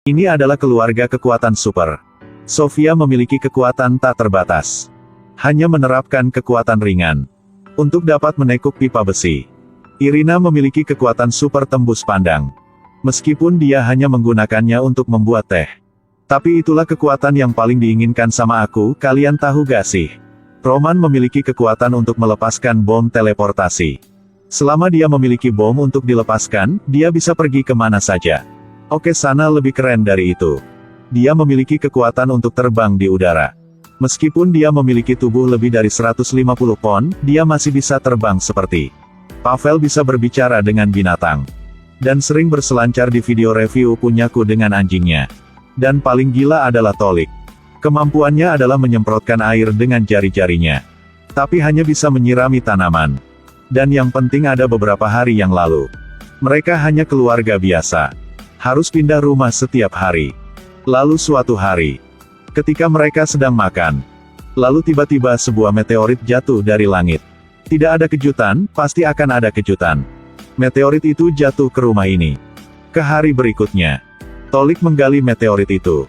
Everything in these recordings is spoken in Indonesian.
Ini adalah keluarga kekuatan super. Sofia memiliki kekuatan tak terbatas. Hanya menerapkan kekuatan ringan untuk dapat menekuk pipa besi. Irina memiliki kekuatan super tembus pandang. Meskipun dia hanya menggunakannya untuk membuat teh. Tapi itulah kekuatan yang paling diinginkan sama aku, kalian tahu gak sih? Roman memiliki kekuatan untuk melepaskan bom teleportasi. Selama dia memiliki bom untuk dilepaskan, dia bisa pergi kemana saja. Oke, sana lebih keren dari itu. Dia memiliki kekuatan untuk terbang di udara. Meskipun dia memiliki tubuh lebih dari 150 pon, dia masih bisa terbang seperti Pavel bisa berbicara dengan binatang. Dan sering berselancar di video review punyaku dengan anjingnya. Dan paling gila adalah Tolik. Kemampuannya adalah menyemprotkan air dengan jari-jarinya. Tapi hanya bisa menyirami tanaman. Dan yang penting ada beberapa hari yang lalu. Mereka hanya keluarga biasa. Harus pindah rumah setiap hari. Lalu suatu hari, ketika mereka sedang makan, lalu tiba-tiba sebuah meteorit jatuh dari langit. Tidak ada kejutan, pasti akan ada kejutan. Meteorit itu jatuh ke rumah ini. Ke hari berikutnya, Tolik menggali meteorit itu.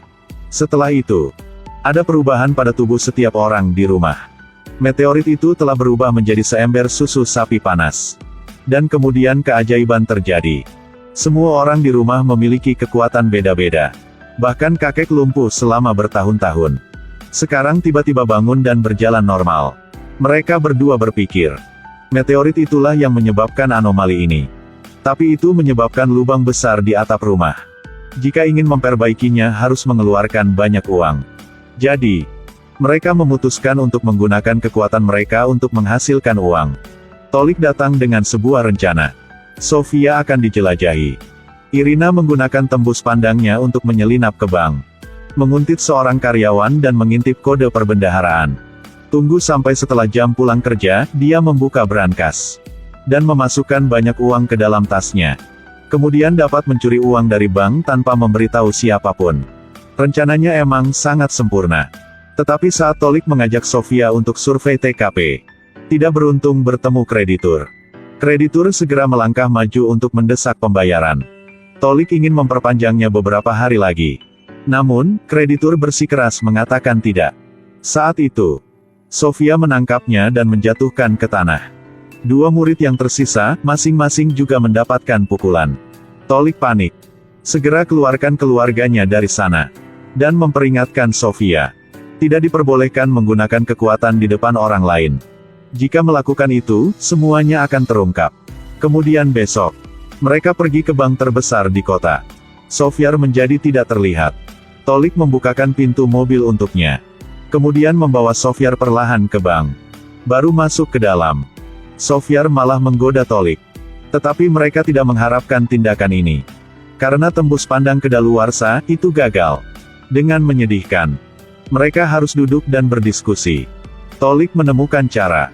Setelah itu, ada perubahan pada tubuh setiap orang di rumah. Meteorit itu telah berubah menjadi seember susu sapi panas. Dan kemudian keajaiban terjadi. Semua orang di rumah memiliki kekuatan beda-beda. Bahkan kakek lumpuh selama bertahun-tahun. Sekarang tiba-tiba bangun dan berjalan normal. Mereka berdua berpikir, meteorit itulah yang menyebabkan anomali ini. Tapi itu menyebabkan lubang besar di atap rumah. Jika ingin memperbaikinya harus mengeluarkan banyak uang. Jadi, mereka memutuskan untuk menggunakan kekuatan mereka untuk menghasilkan uang. Tolik datang dengan sebuah rencana. Sofia akan dijelajahi. Irina menggunakan tembus pandangnya untuk menyelinap ke bank. Menguntit seorang karyawan dan mengintip kode perbendaharaan. Tunggu sampai setelah jam pulang kerja, dia membuka brankas. Dan memasukkan banyak uang ke dalam tasnya. Kemudian dapat mencuri uang dari bank tanpa memberitahu siapapun. Rencananya emang sangat sempurna. Tetapi saat Tolik mengajak Sofia untuk survei TKP, tidak beruntung bertemu kreditur. Kreditur segera melangkah maju untuk mendesak pembayaran. Tolik ingin memperpanjangnya beberapa hari lagi. Namun, kreditur bersikeras mengatakan tidak. Saat itu, Sofia menangkapnya dan menjatuhkan ke tanah. Dua murid yang tersisa, masing-masing juga mendapatkan pukulan. Tolik panik. Segera keluarkan keluarganya dari sana. Dan memperingatkan Sofia. Tidak diperbolehkan menggunakan kekuatan di depan orang lain. Jika melakukan itu, semuanya akan terungkap. Kemudian besok, mereka pergi ke bank terbesar di kota. Sofia menjadi tidak terlihat. Tolik membukakan pintu mobil untuknya. Kemudian membawa Sofia perlahan ke bank. Baru masuk ke dalam. Sofia malah menggoda Tolik. Tetapi mereka tidak mengharapkan tindakan ini. Karena tembus pandang kedaluarsa, itu gagal. Dengan menyedihkan. Mereka harus duduk dan berdiskusi. Tolik menemukan cara.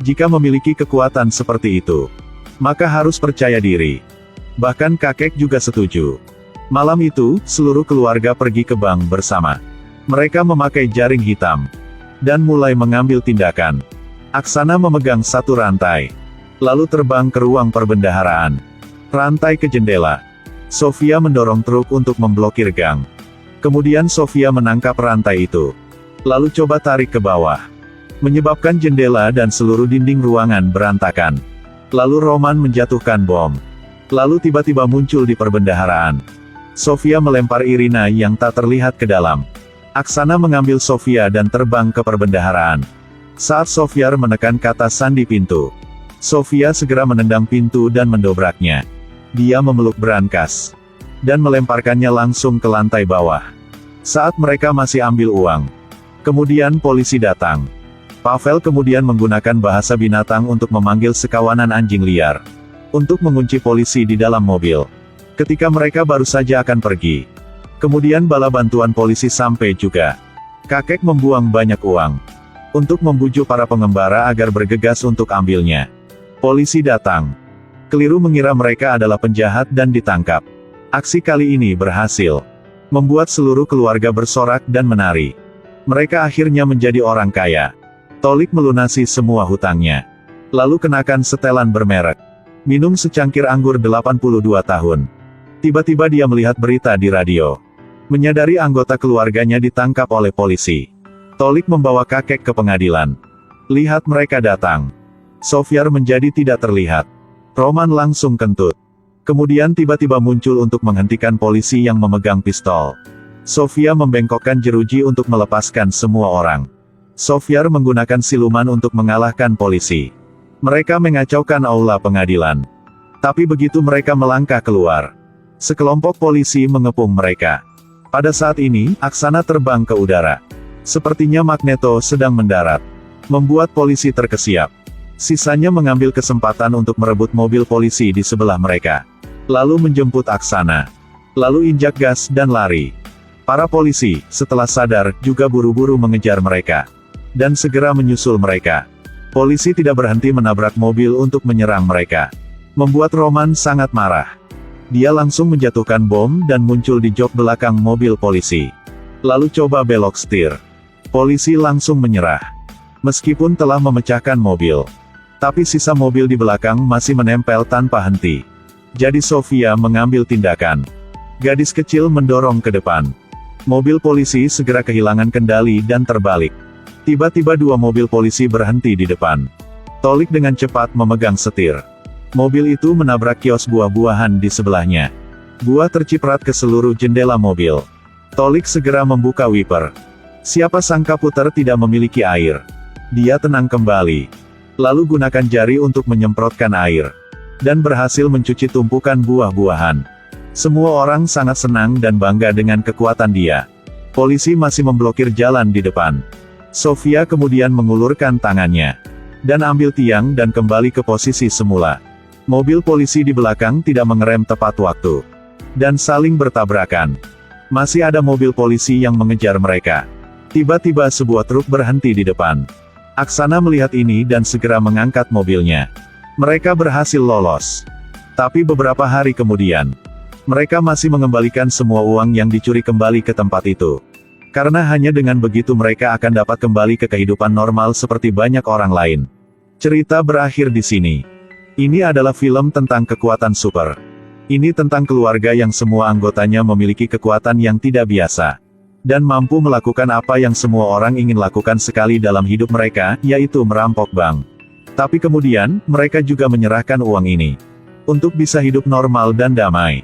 Jika memiliki kekuatan seperti itu, maka harus percaya diri. Bahkan kakek juga setuju. Malam itu, seluruh keluarga pergi ke bank bersama. Mereka memakai jaring hitam. Dan mulai mengambil tindakan. Aksana memegang satu rantai. Lalu terbang ke ruang perbendaharaan. Rantai ke jendela. Sofia mendorong truk untuk memblokir gang. Kemudian Sofia menangkap rantai itu. Lalu coba tarik ke bawah. Menyebabkan jendela dan seluruh dinding ruangan berantakan. Lalu Roman menjatuhkan bom. Lalu tiba-tiba muncul di perbendaharaan. Sofia melempar Irina yang tak terlihat ke dalam. Aksana mengambil Sofia dan terbang ke perbendaharaan. Saat Sofia menekan kata sandi pintu, Sofia segera menendang pintu dan mendobraknya. Dia memeluk brankas. Dan melemparkannya langsung ke lantai bawah. Saat mereka masih ambil uang. Kemudian polisi datang. Pavel kemudian menggunakan bahasa binatang untuk memanggil sekawanan anjing liar. Untuk mengunci polisi di dalam mobil. Ketika mereka baru saja akan pergi. Kemudian bala bantuan polisi sampai juga. Kakek membuang banyak uang. Untuk membujuk para pengembara agar bergegas untuk ambilnya. Polisi datang. Keliru mengira mereka adalah penjahat dan ditangkap. Aksi kali ini berhasil. Membuat seluruh keluarga bersorak dan menari. Mereka akhirnya menjadi orang kaya. Tolik melunasi semua hutangnya. Lalu kenakan setelan bermerek. Minum secangkir anggur 82 tahun. Tiba-tiba dia melihat berita di radio. Menyadari anggota keluarganya ditangkap oleh polisi, Tolik membawa kakek ke pengadilan. Lihat mereka datang. Sofiar menjadi tidak terlihat. Roman langsung kentut. Kemudian tiba-tiba muncul untuk menghentikan polisi yang memegang pistol. Sofia membengkokkan jeruji untuk melepaskan semua orang. Sofiar menggunakan siluman untuk mengalahkan polisi. Mereka mengacaukan aula pengadilan. Tapi begitu mereka melangkah keluar, sekelompok polisi mengepung mereka. Pada saat ini, Aksana terbang ke udara. Sepertinya Magneto sedang mendarat, membuat polisi terkesiap. Sisanya mengambil kesempatan untuk merebut mobil polisi di sebelah mereka, lalu menjemput Aksana. Lalu injak gas dan lari. Para polisi, setelah sadar, juga buru-buru mengejar mereka, dan segera menyusul mereka. Polisi tidak berhenti menabrak mobil untuk menyerang mereka, membuat Roman sangat marah. Dia langsung menjatuhkan bom dan muncul di jok belakang mobil polisi. Lalu coba belok setir. Polisi langsung menyerah. Meskipun telah memecahkan mobil, tapi sisa mobil di belakang masih menempel tanpa henti. Jadi Sofia mengambil tindakan. Gadis kecil mendorong ke depan. Mobil polisi segera kehilangan kendali dan terbalik. Tiba-tiba dua mobil polisi berhenti di depan. Tolik dengan cepat memegang setir. Mobil itu menabrak kios buah-buahan di sebelahnya. Buah terciprat ke seluruh jendela mobil. Tolik segera membuka wiper. Siapa sangka puter tidak memiliki air. Dia tenang kembali. Lalu gunakan jari untuk menyemprotkan air. Dan berhasil mencuci tumpukan buah-buahan. Semua orang sangat senang dan bangga dengan kekuatan dia. Polisi masih memblokir jalan di depan. Sofia kemudian mengulurkan tangannya. Dan ambil tiang dan kembali ke posisi semula. Mobil polisi di belakang tidak mengerem tepat waktu. Dan saling bertabrakan. Masih ada mobil polisi yang mengejar mereka. Tiba-tiba sebuah truk berhenti di depan. Aksana melihat ini dan segera mengangkat mobilnya. Mereka berhasil lolos. Tapi beberapa hari kemudian, mereka masih mengembalikan semua uang yang dicuri kembali ke tempat itu. Karena hanya dengan begitu mereka akan dapat kembali ke kehidupan normal seperti banyak orang lain. Cerita berakhir di sini. Ini adalah film tentang kekuatan super. Ini tentang keluarga yang semua anggotanya memiliki kekuatan yang tidak biasa. Dan mampu melakukan apa yang semua orang ingin lakukan sekali dalam hidup mereka, yaitu merampok bank. Tapi kemudian, mereka juga menyerahkan uang ini untuk bisa hidup normal dan damai.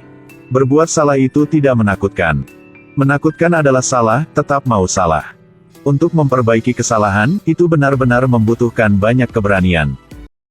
Berbuat salah itu tidak menakutkan. Menakutkan adalah salah, tetap mau salah. Untuk memperbaiki kesalahan, itu benar-benar membutuhkan banyak keberanian.